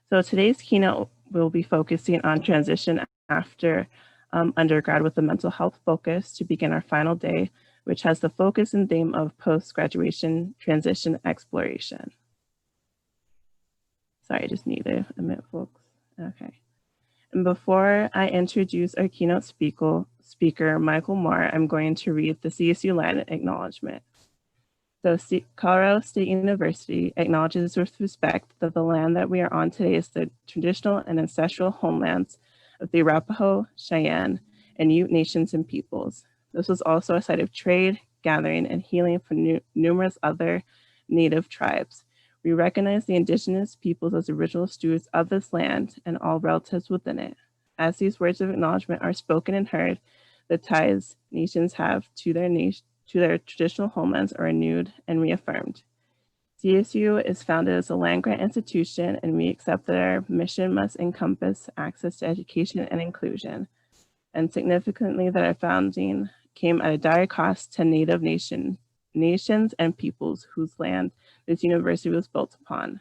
So today's keynote will be focusing on transition after undergrad with a mental health focus to begin our final day, which has the focus and theme of post-graduation transition exploration. Sorry, I just need to admit, folks. Okay. And before I introduce our keynote speaker, Michael Moore, I'm going to read the CSU Land Acknowledgement. So Colorado State University acknowledges with respect that the land that we are on today is the traditional and ancestral homelands of the Arapaho, Cheyenne, and Ute nations and peoples. This was also a site of trade, gathering, and healing for numerous other Native tribes. We recognize the indigenous peoples as original stewards of this land and all relatives within it. As these words of acknowledgement are spoken and heard, the ties nations have to their traditional homelands are renewed and reaffirmed. CSU is founded as a land-grant institution, and we accept that our mission must encompass access to education and inclusion, and significantly that our founding came at a dire cost to Native nations and peoples whose land this university was built upon.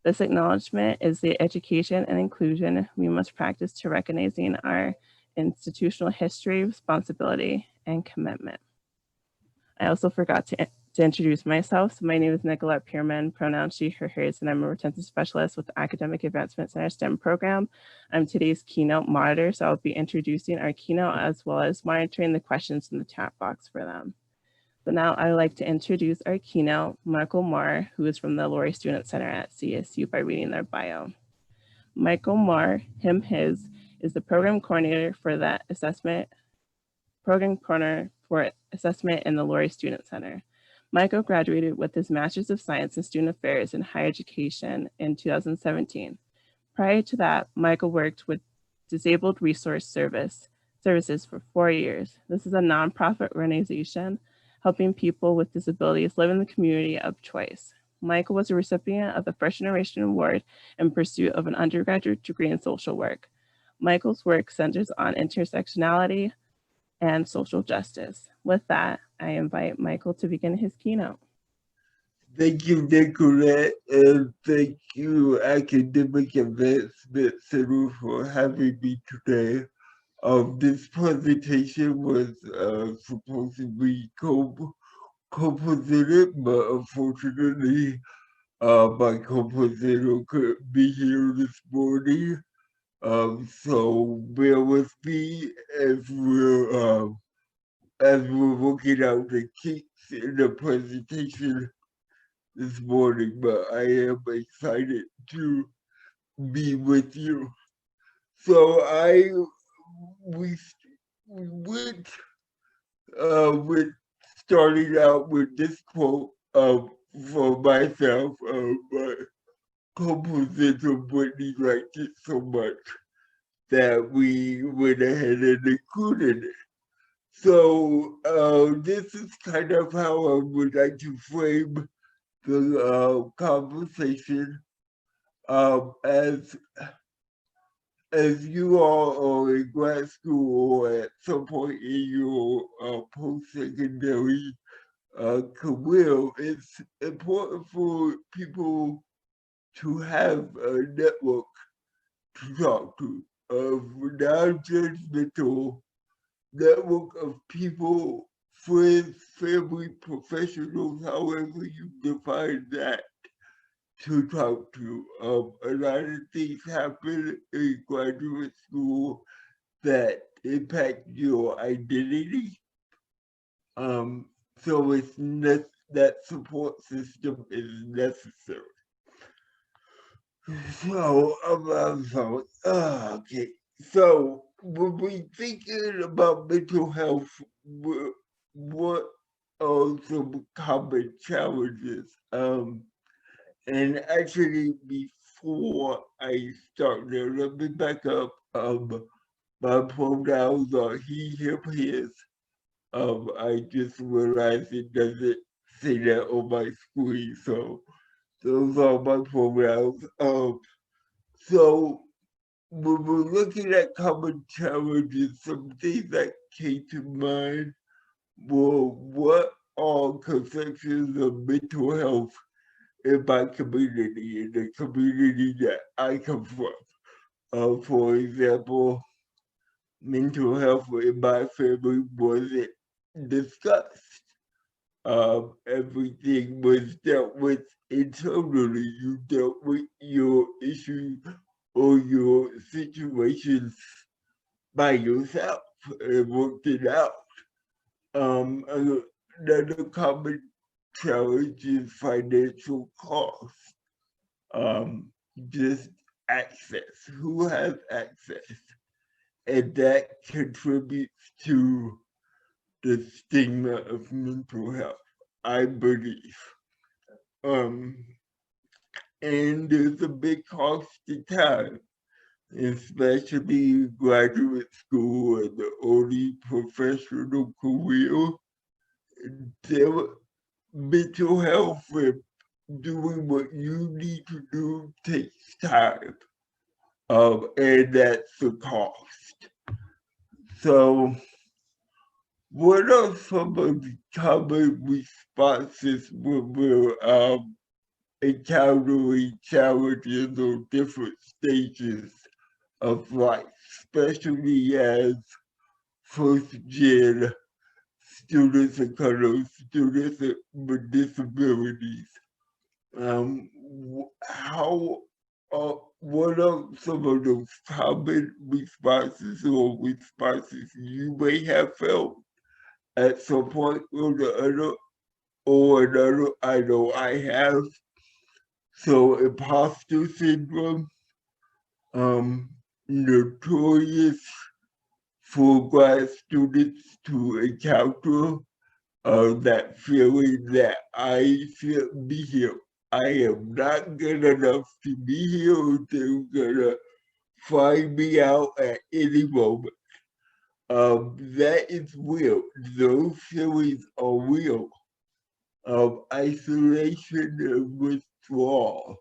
This acknowledgement is the education and inclusion we must practice to recognizing our institutional history, responsibility, and commitment. I also forgot to introduce myself. So my name is Nicolette Pierman, pronouns she, her, hers, and I'm a retention specialist with the Academic Advancement Center STEM program. I'm today's keynote monitor, so I'll be introducing our keynote as well as monitoring the questions in the chat box for them. So now I would like to introduce our keynote, Michael Moore, who is from the Laurie Student Center at CSU, by reading their bio. Michael Moore, his, is the program coordinator for that assessment in the Laurie Student Center. Michael graduated with his Master's of Science in Student Affairs in Higher Education in 2017. Prior to that, Michael worked with Disabled Resource Services for 4 years. This is a nonprofit organization helping people with disabilities live in the community of choice. Michael was a recipient of the First Generation Award in pursuit of an undergraduate degree in social work. Michael's work centers on intersectionality and social justice. With that, I invite Michael to begin his keynote. Thank you, Nicolette, and thank you, Academic Advancement Center, for having me today. This presentation was supposed to be co-presented, but unfortunately, my co-presenter couldn't be here this morning. So bear with me as we're working out the kinks in the presentation this morning, but I am excited to be with you. So we went with starting out with this quote for myself. My co-presenter Brittany liked it so much that we went ahead and included it. So this is kind of how I would like to frame the conversation. As you all are in grad school or at some point in your post-secondary career, it's important for people to have a network to talk to, of non-judgmental network of people, friends, family, professionals, however you define that, to talk to. A lot of things happen in graduate school that impact your identity. So that support system is necessary. So, I'm sorry. Okay. So, when we thinking about mental health, what are some common challenges? And actually, before I start there, let me back up. My pronouns are he, him, his. I just realized it doesn't say that on my screen, so those are my pronouns. So when we're looking at common challenges, some things that came to mind were what are conceptions of mental health in my community, in the community that I come from. For example, mental health in my family wasn't discussed. Everything was dealt with internally. You dealt with your issues or your situations by yourself and worked it out. Another common challenge is financial cost. Um, just access. Who has access? And that contributes to the stigma of mental health, I believe. Um, and there's a big cost to time, especially graduate school and the early professional career. Their mental health and doing what you need to do takes time, and that's the cost. So, what are some of the common responses when we're encountering challenges or different stages of life, especially as first gen students of color, students with disabilities? How what are some of those common responses or responses you may have felt at some point or the other or another? I know I have. So imposter syndrome, um, notorious for grad students to encounter that feeling that I shouldn't be here. I am not good enough to be here. They're gonna find me out at any moment. That is real. Those feelings are real. Isolation and withdrawal,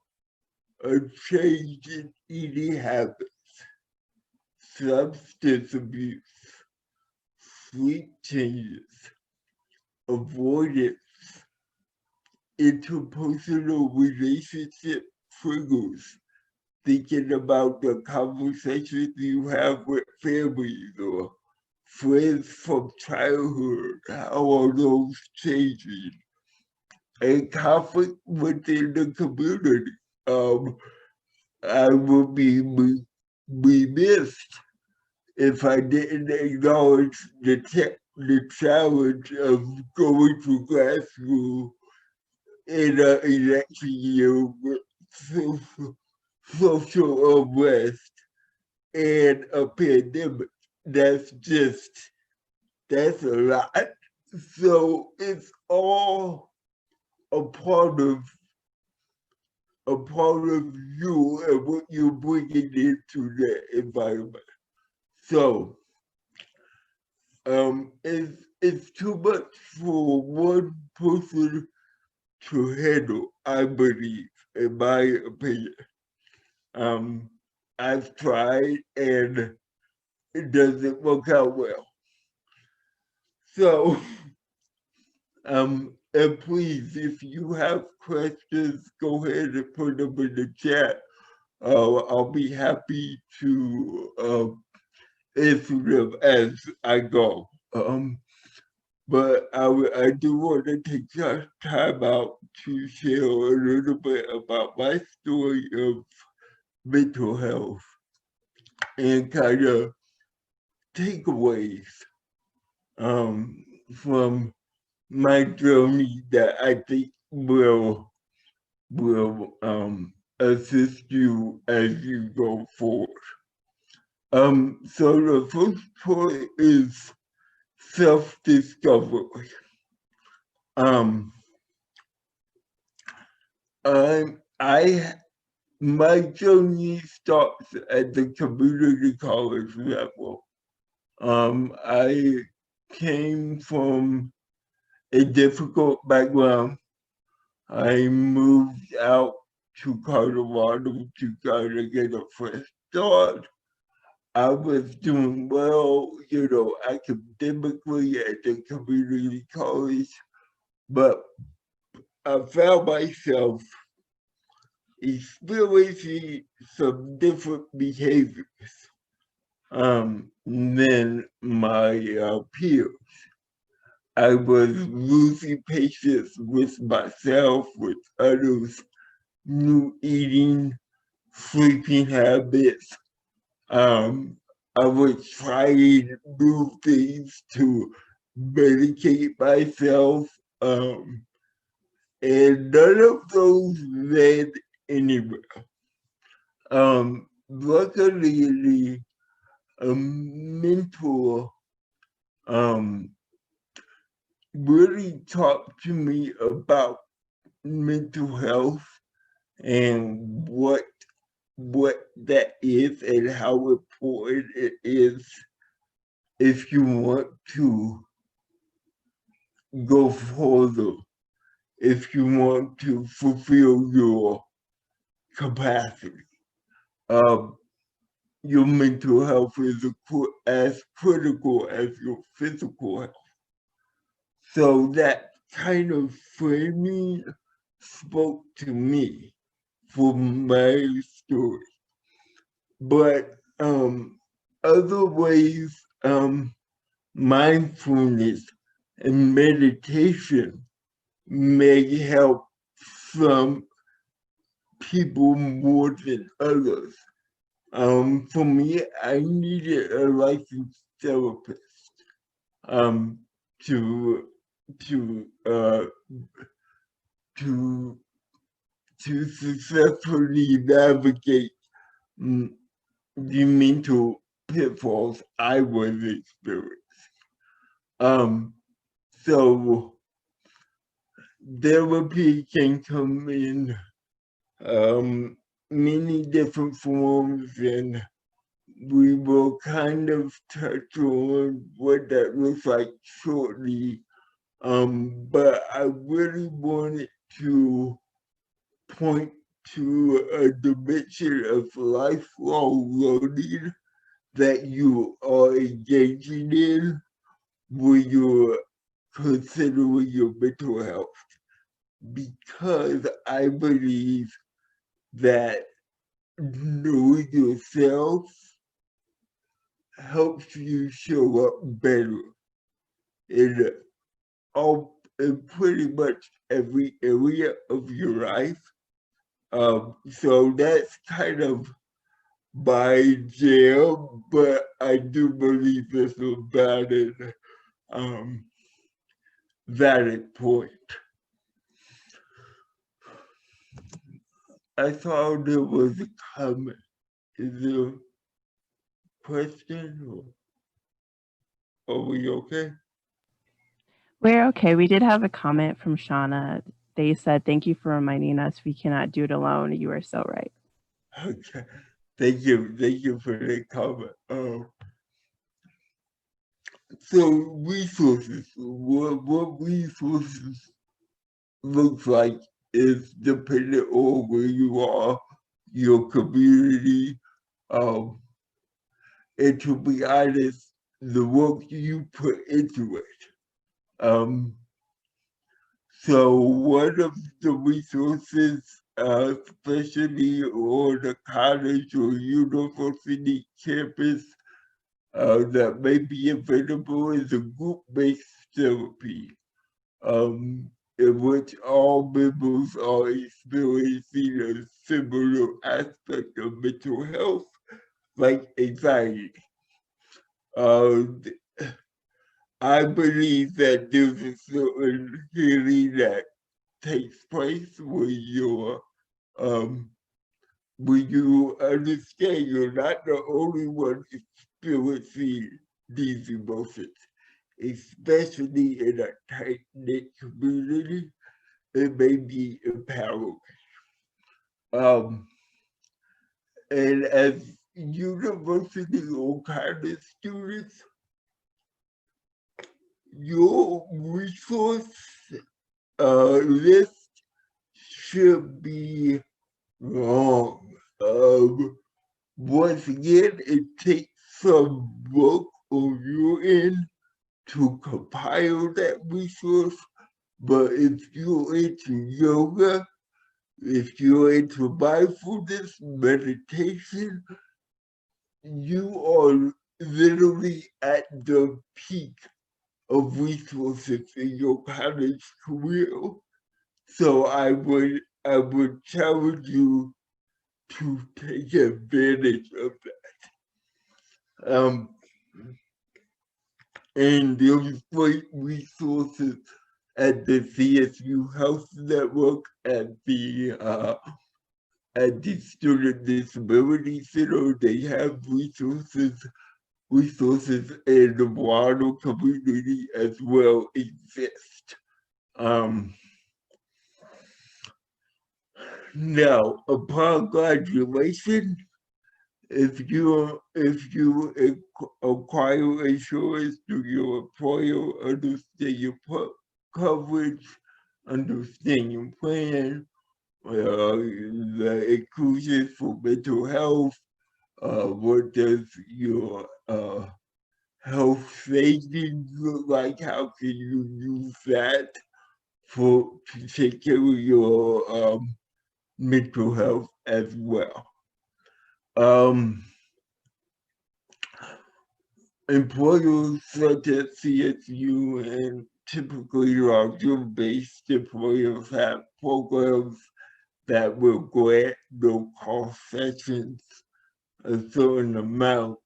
a change in eating habits, substance abuse, sleep changes, avoidance, interpersonal relationship triggers, thinking about the conversations you have with families or friends from childhood, how are those changing? And conflict within the community. Um, I would be remiss if I didn't acknowledge the challenge of going to grad school in an election year with social unrest and a pandemic. That's just, that's a lot. So it's all a part of you and what you're bringing into the environment. So it's too much for one person to handle, I believe, in my opinion. Um, I've tried and it doesn't work out well. So, and please, if you have questions, go ahead and put them in the chat. I'll be happy to answer them as I go. But I do want to take time out to share a little bit about my story of mental health and kind of takeaways from my journey that I think will assist you as you go forward. So the first point is self-discovery. Um, I my journey starts at the community college level. I came from a difficult background. I moved out to Colorado to kind of get a fresh start. I was doing well, academically at the community college, but I found myself experiencing some different behaviors than my peers. I was losing patience with myself, with others, new eating, sleeping habits. I was trying new things to medicate myself, and none of those led anywhere. Luckily, a mentor um, really talked to me about mental health and what that is and how important it is if you want to go further, if you want to fulfill your capacity. Um, your mental health is as critical as your physical health. So that kind of framing spoke to me for my story. But other ways, mindfulness and meditation may help some people more than others. For me, I needed a licensed therapist um, to to uh, to to successfully navigate mm, the mental pitfalls I was experiencing. Um, so therapy can come in many different forms, and we will kind of touch on what that looks like shortly. But I really wanted to point to a dimension of lifelong learning that you are engaging in when you're considering your mental health. Because I believe that knowing yourself helps you show up better in in pretty much every area of your life. So that's kind of my jam, but I do believe there's a um, valid point. I thought there was a comment. Is there a question or are we okay? We're okay. We did have a comment from Shauna. They said, "Thank you for reminding us we cannot do it alone. You are so right." Okay. Thank you for that comment. So resources, what resources looks like is dependent on where you are, your community, um, and to be honest, the work you put into it. Um, so one of the resources, especially on the college or university campus, that may be available is a group-based therapy, in which all members are experiencing a similar aspect of mental health, like anxiety. Uh, I believe that there's a certain healing that takes place um, when you understand you're not the only one experiencing these emotions, especially in a tight-knit community. It may be empowering. Um, and as university or college students, your resource list should be long. Once again, it takes some work on your end to compile that resource, but if you're into yoga, If you're into mindfulness, meditation, you are literally at the peak of resources in your college career. So I would challenge you to take advantage of that. And there's great resources at the CSU Health Network, at the Student Disability Center. They have resources in the broader community as well exist. Um, Now, upon graduation, if you acquire insurance through your employer, understand your coverage, understand your plan, the inclusion for mental health, what does your health savings look like? How can you use that to take care of your mental health as well? Um, Employers such as CSU and typically larger-based employers have programs that will grant no-cost sessions a certain amount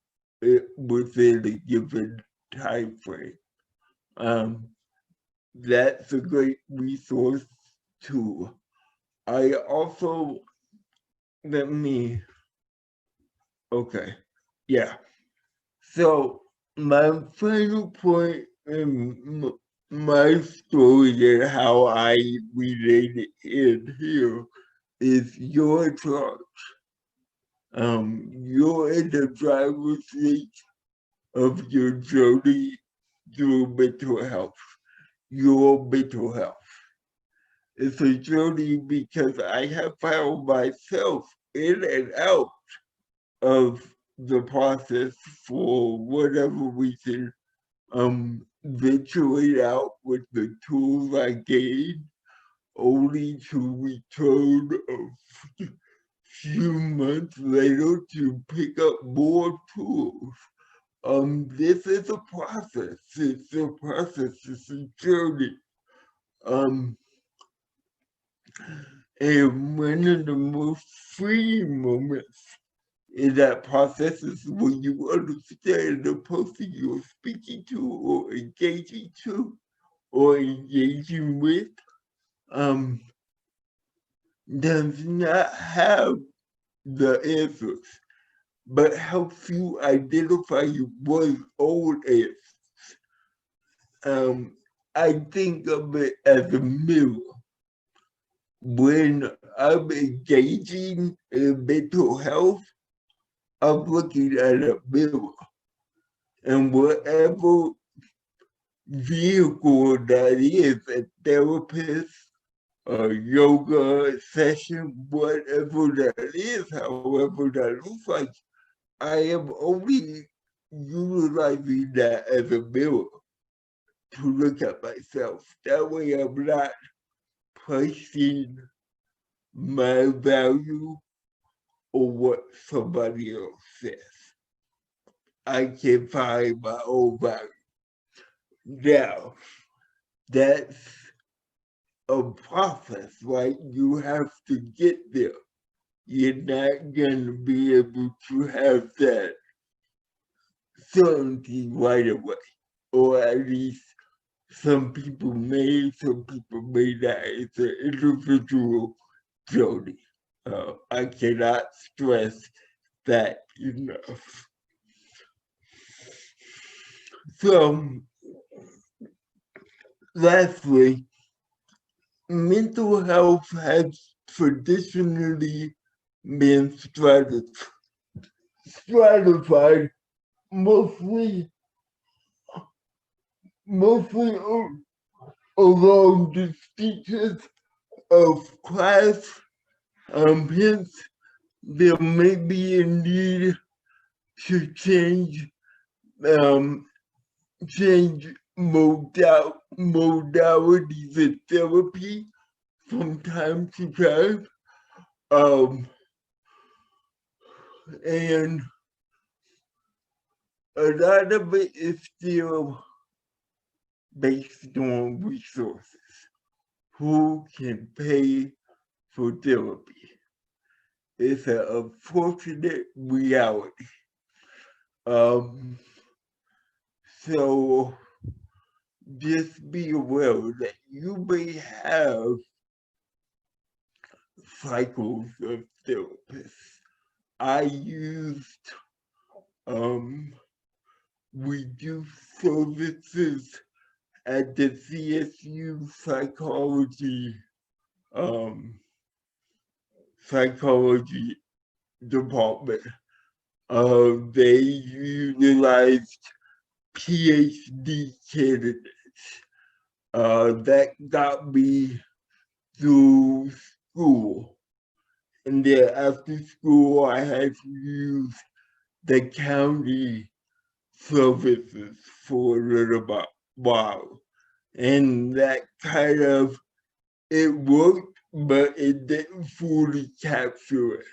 within a given time frame. That's a great resource too. I also, let me, okay, yeah. So my final point in my story and how I related in here is your charge. You're in the driver's seat of your journey through mental health. Your mental health. It's a journey because I have found myself in and out of the process for whatever reason, venturing out with the tools I gained, only to return a few months later to pick up more tools. This is a process. It's a process. It's a journey. Um, and one of the most freeing moments in that process is when you understand the person you're speaking to or engaging to or engaging with um, does not have the answers, but helps you identify one's own answers. I think of it as a mirror. When I'm engaging in mental health, I'm looking at a mirror. And whatever vehicle that is, a therapist, a yoga session, whatever that is, however that looks like, I am only utilizing that as a mirror to look at myself. That way I'm not placing my value on what somebody else says. I can find my own value. Now, that's a process, right? You have to get there. You're not going to be able to have that certainty right away. Or at least some people may not. It's an individual journey. I cannot stress that enough. So, lastly, mental health has traditionally been stratified mostly along the features of class. Hence, there may be a need to um, change modalities of therapy from time to time. And a lot of it is still based on resources. Who can pay for therapy? It's an unfortunate reality. Um, so just be aware that you may have cycles of therapists. I used reduced services at the CSU um, psychology department. They utilized PhD candidates. That got me through school. And then after school, I had to use the county services for a little while. And that kind of, it worked, but it didn't fully capture it.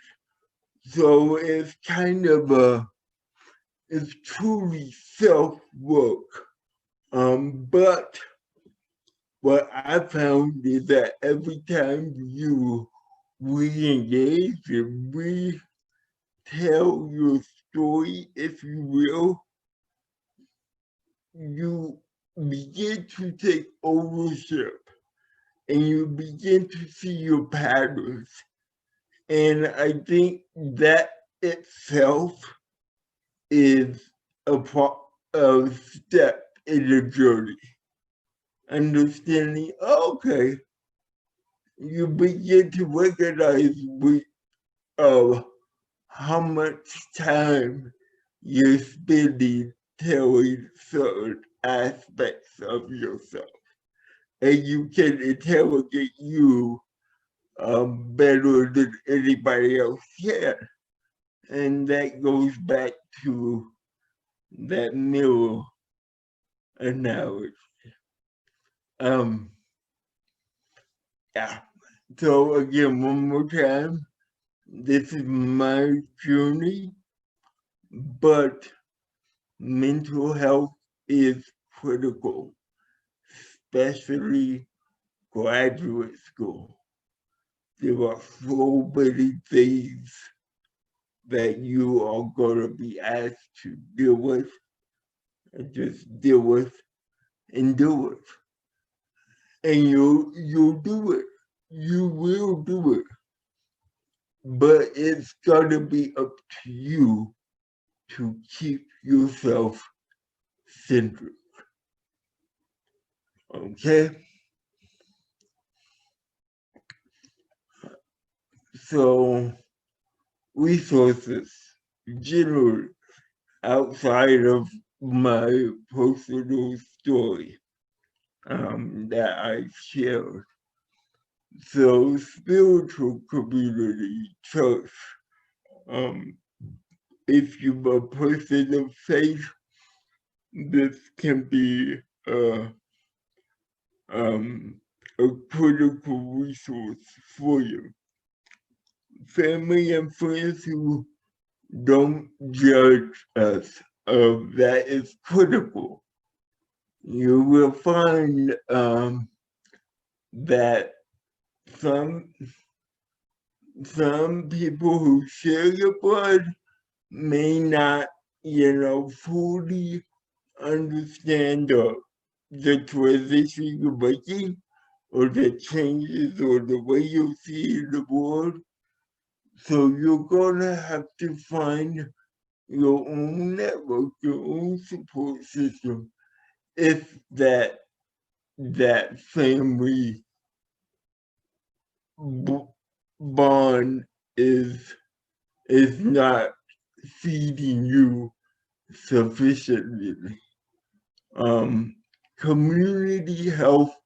So it's kind of it's truly self-work. But what I found is that every time you re-engage and retell your story, if you will, you begin to take ownership and you begin to see your patterns. And I think that itself is a step in the journey. Understanding, okay, you begin to recognize how much time you're spending telling certain aspects of yourself. And you can interrogate you better than anybody else can. And that goes back to that mirror analogy. Um, yeah. So again, one more time, this is my journey, but mental health is critical, especially graduate school. There are so many things that you are going to be asked to deal with, and just deal with and do it. And you'll do it. You will do it. But it's gonna be up to you to keep yourself centered. Okay? So resources generally outside of my personal story that I shared. So spiritual community, church, um, if you're a person of faith, this can be um, a critical resource for you. Family and friends who don't judge us, that is critical. You will find that some some people who share your blood may not, fully understand the transition you're making or the changes or the way you see the world. So you're gonna have to find your own network, your own support system, if that family bond is not feeding you sufficiently. Community health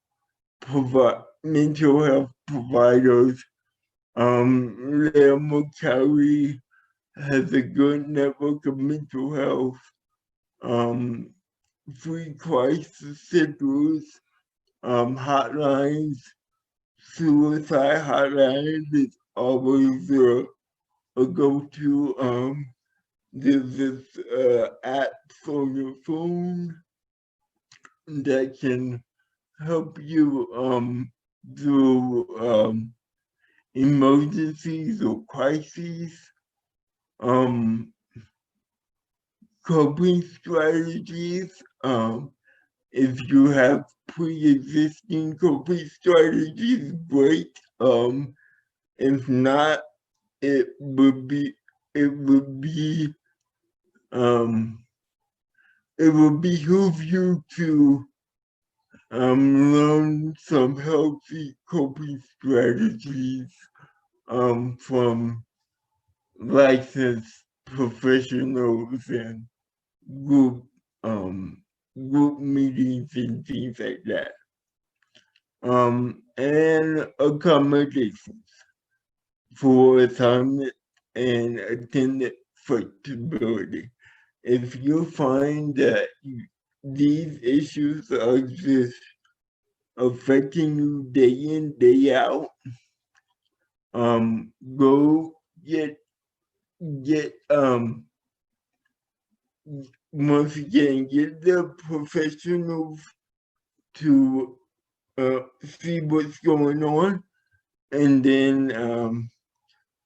mental health providers, Lamar County has a good network of mental health, um, free crisis centers, hotlines, suicide hotlines is always a go-to. There's this app on your phone that can help you through emergencies or crises, um, coping strategies. If you have pre-existing coping strategies, great. If not, it would be it would be it would behoove you to learn some healthy coping strategies from licensed professionals and group group meetings and things like that. And accommodations for assignment and attendant flexibility. If you find that these issues are just affecting you day in, day out, go get once again get the professionals to see what's going on, and then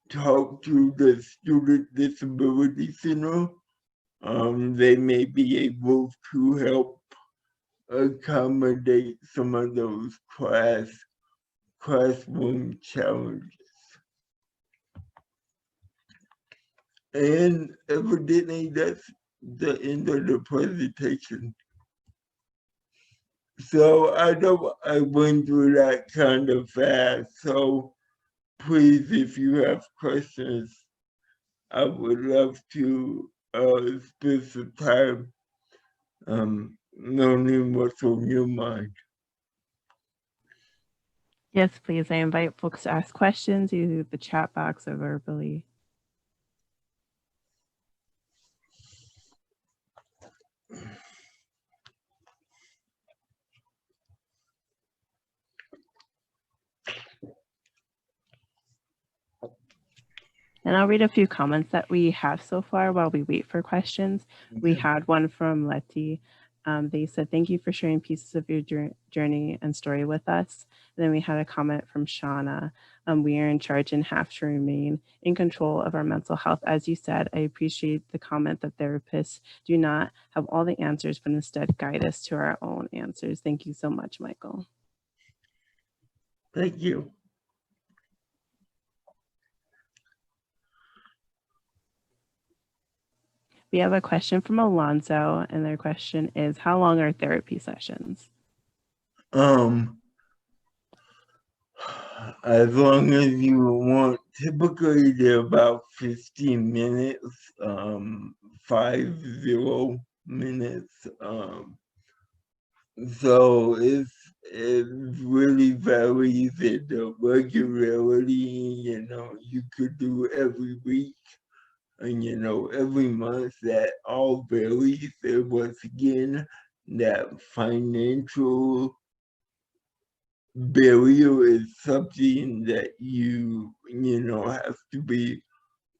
talk to the Student Disability Center. They may be able to help accommodate some of those classroom challenges. And evidently that's the end of the presentation. So I know I went through that kind of fast. So please, if you have questions, I would love to spend some time learning what's on your mind. Yes, please. I invite folks to ask questions either through the chat box or verbally. And I'll read a few comments that we have so far while we wait for questions. Okay. We had one from Letty. They said, thank you for sharing pieces of your journey and story with us. And then we had a comment from Shauna. We are in charge and have to remain in control of our mental health. As you said, I appreciate the comment that therapists do not have all the answers, but instead guide us to our own answers. Thank you so much, Michael. Thank you. We have a question from Alonzo, and their question is, how long are therapy sessions? As long as you want, typically they're about 15 minutes, 50 minutes. So it really varies in the regularity, you could do every week. And every month, that all varies. And once again, that financial barrier is something that you have to be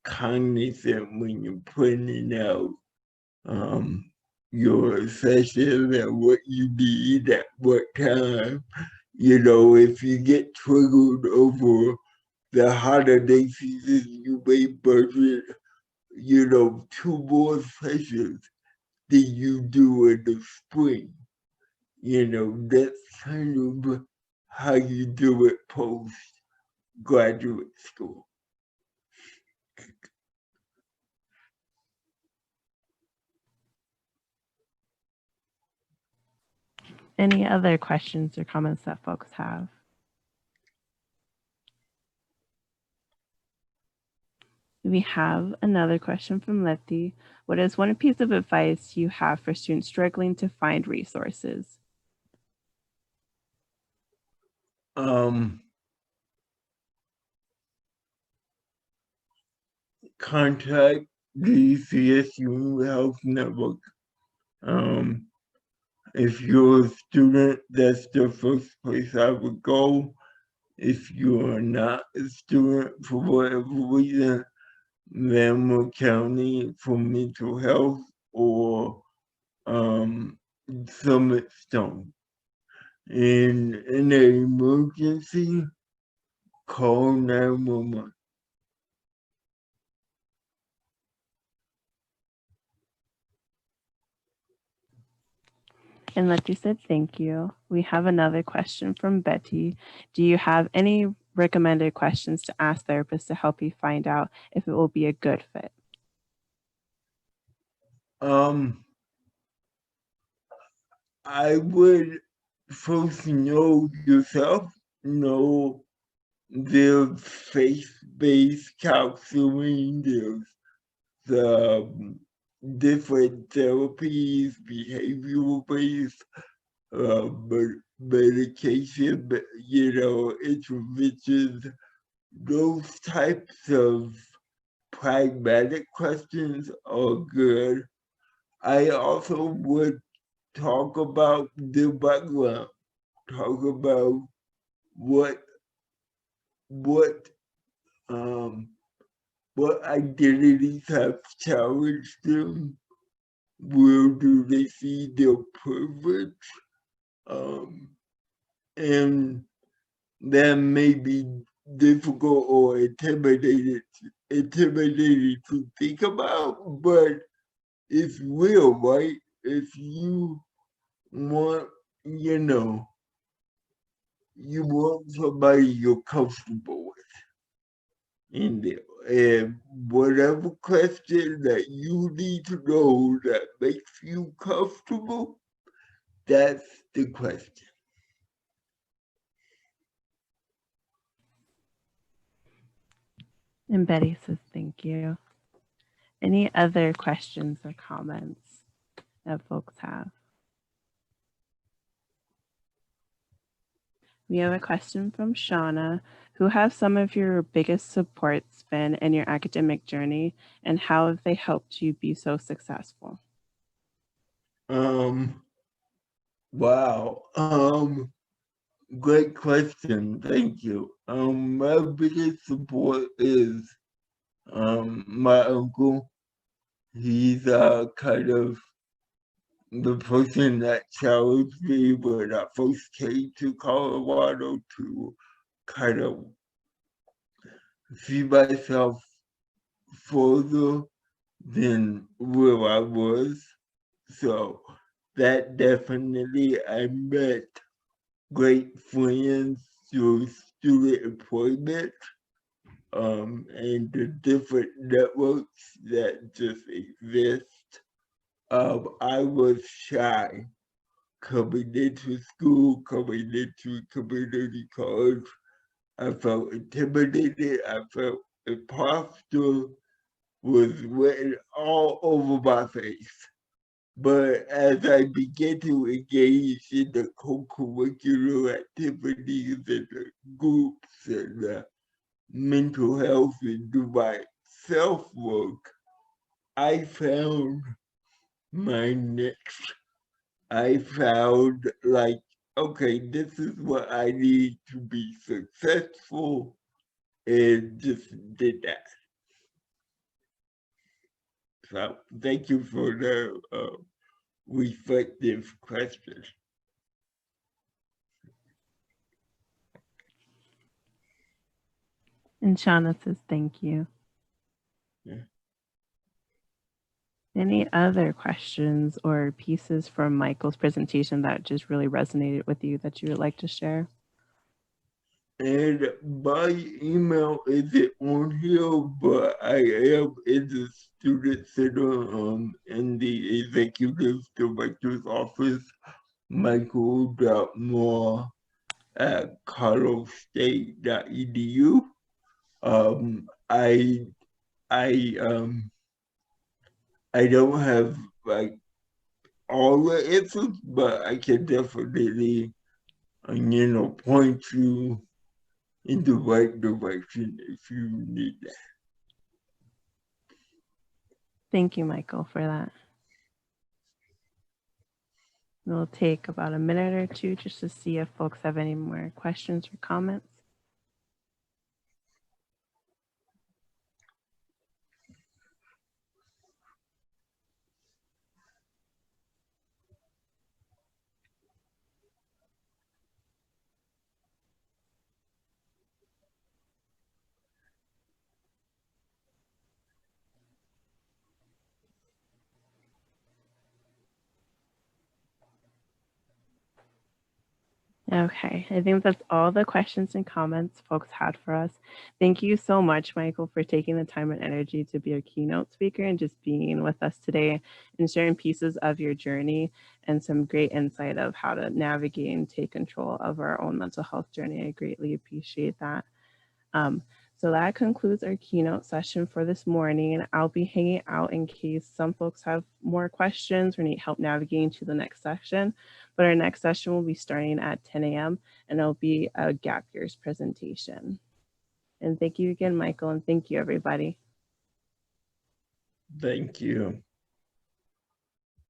cognizant when you're planning out your session and what you need at what time. If you get triggered over the holiday season, you may budget 2 more sessions than you do in the spring. That's kind of how you do it post-graduate school. Any other questions or comments that folks have? We have another question from Letty. What is one piece of advice you have for students struggling to find resources? Contact the CSU Health Network. If you're a student, that's the first place I would go. if you are not a student for whatever reason, Lamar County for mental health, or Summit Stone. In an emergency, call 911. And like you said, thank you. We have another question from Betty. Do you have any recommended questions to ask therapists to help you find out if it will be a good fit? I would first know yourself, know there's faith-based counseling, there's the different therapies, behavioral-based, medication, interventions, those types of pragmatic questions are good. I also would talk about the background, talk about what what um what identities have challenged them, where do they see their privilege, um, and that may be difficult or intimidating to think about, but it's real, right? If you want, you know, you want somebody you're comfortable with in there. And whatever question that you need to know that makes you comfortable, that's the question. And Betty says, thank you. Any other questions or comments that folks have? We have a question from Shauna. Who have some of your biggest supports been in your academic journey, and how have they helped you be so successful? Wow. Great question. Thank you. My biggest support is my uncle. He's kind of the person that challenged me when I first came to Colorado to kind of see myself further than where I was. So that definitely, I met great friends through student employment, and the different networks that just exist. I was shy coming into school, coming into community college. I felt intimidated. I felt imposter was written all over my face. But as I began to engage in the co-curricular activities and the groups and the mental health and do my self-work, I found my niche. I found like, okay, this is what I need to be successful, and just did that. So thank you for the reflective question. And Shauna says, thank you. Yeah. Any other questions or pieces from Michael's presentation that just really resonated with you that you would like to share? And my email isn't on here, but I am in the student center in the executive director's office, michael.moore at colorado.state.edu. Um, I I I don't have like all the answers, but I can definitely point you in the right direction if you need that. Thank you, Michael, for that. We'll take about a minute or two just to see if folks have any more questions or comments. Okay, I think that's all the questions and comments folks had for us. Thank you so much, Michael, for taking the time and energy to be a keynote speaker and just being with us today and sharing pieces of your journey and some great insight of how to navigate and take control of our own mental health journey. I greatly appreciate that. So that concludes our keynote session for this morning. I'll be hanging out in case some folks have more questions or need help navigating to the next session. But our next session will be starting at 10 a.m. and it'll be a gap years presentation. And thank you again, Michael, and thank you, everybody. Thank you.